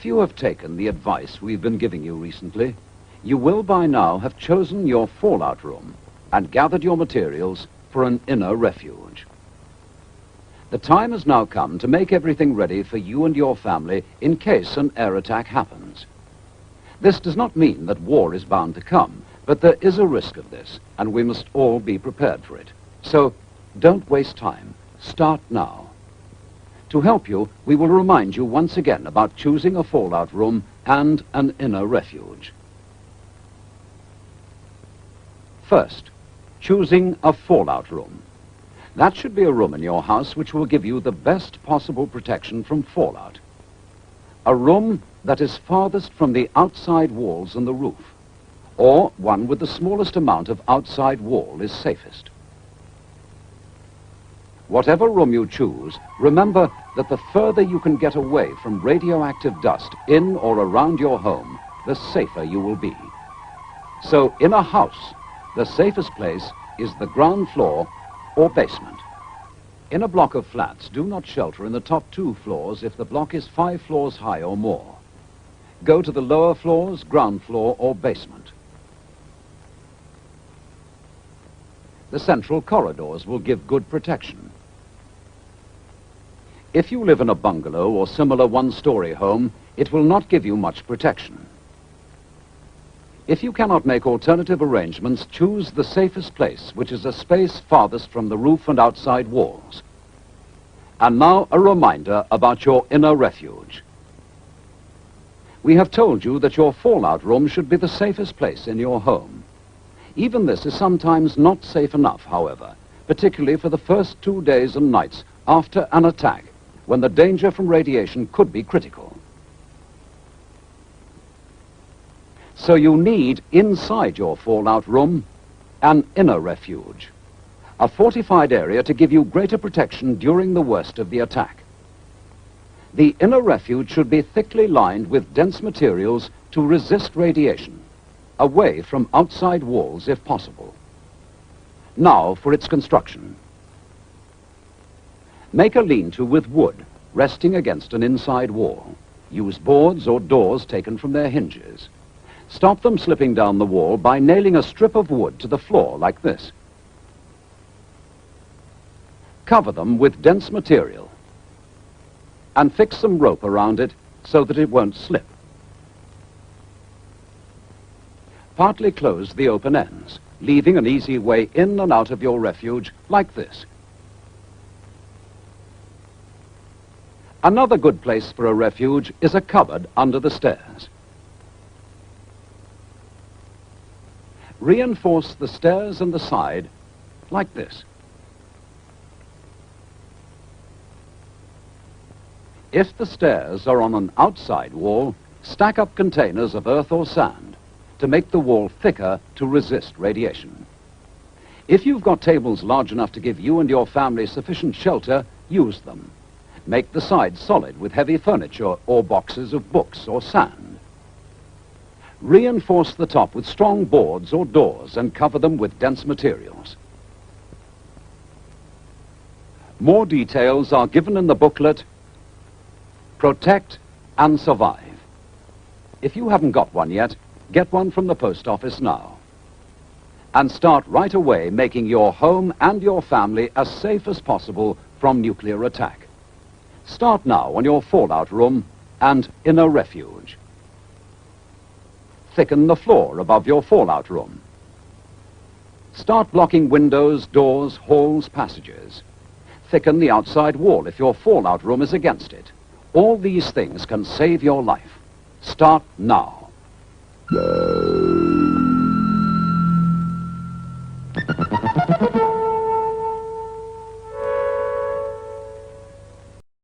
If you have taken the advice we've been giving you recently, you will by now have chosen your fallout room and gathered your materials for an inner refuge. The time has now come to make everything ready for you and your family in case an air attack happens. This does not mean that war is bound to come, but there is a risk of this, and we must all be prepared for it. So, don't waste time. Start now. To help you, we will remind you once again about choosing a fallout room and an inner refuge. First, choosing a fallout room. That should be a room in your house which will give you the best possible protection from fallout. A room that is farthest from the outside walls and the roof, or one with the smallest amount of outside wall is safest. Whatever room you choose, remember that the further you can get away from radioactive dust in or around your home, the safer you will be. So in a house, the safest place is the ground floor or basement. In a block of flats, do not shelter in the top 2 floors if the block is 5 floors high or more. Go to the lower floors, ground floor or basement. The central corridors will give good protection. If you live in a bungalow or similar one-story home, it will not give you much protection. If you cannot make alternative arrangements, choose the safest place, which is a space farthest from the roof and outside walls. And now a reminder about your inner refuge. We have told you that your fallout room should be the safest place in your home. Even this is sometimes not safe enough, however, particularly for the first 2 days and nights after an attack, when the danger from radiation could be critical. So you need, inside your fallout room, an inner refuge, a fortified area to give you greater protection during the worst of the attack. The inner refuge should be thickly lined with dense materials to resist radiation, away from outside walls if possible. Now for its construction. Make a lean-to with wood, resting against an inside wall. Use boards or doors taken from their hinges. Stop them slipping down the wall by nailing a strip of wood to the floor like this. Cover them with dense material and fix some rope around it so that it won't slip. Partly close the open ends, leaving an easy way in and out of your refuge like this. Another good place for a refuge is a cupboard under the stairs. Reinforce the stairs and the side like this. If the stairs are on an outside wall, stack up containers of earth or sand to make the wall thicker to resist radiation. If you've got tables large enough to give you and your family sufficient shelter, use them. Make the sides solid with heavy furniture or boxes of books or sand. Reinforce the top with strong boards or doors and cover them with dense materials. More details are given in the booklet, Protect and Survive. If you haven't got one yet, get one from the post office now. And start right away making your home and your family as safe as possible from nuclear attack. Start now on your fallout room and inner refuge. Thicken the floor above your fallout room. Start blocking windows, doors, halls, passages. Thicken the outside wall if your fallout room is against it. All these things can save your life. Start now.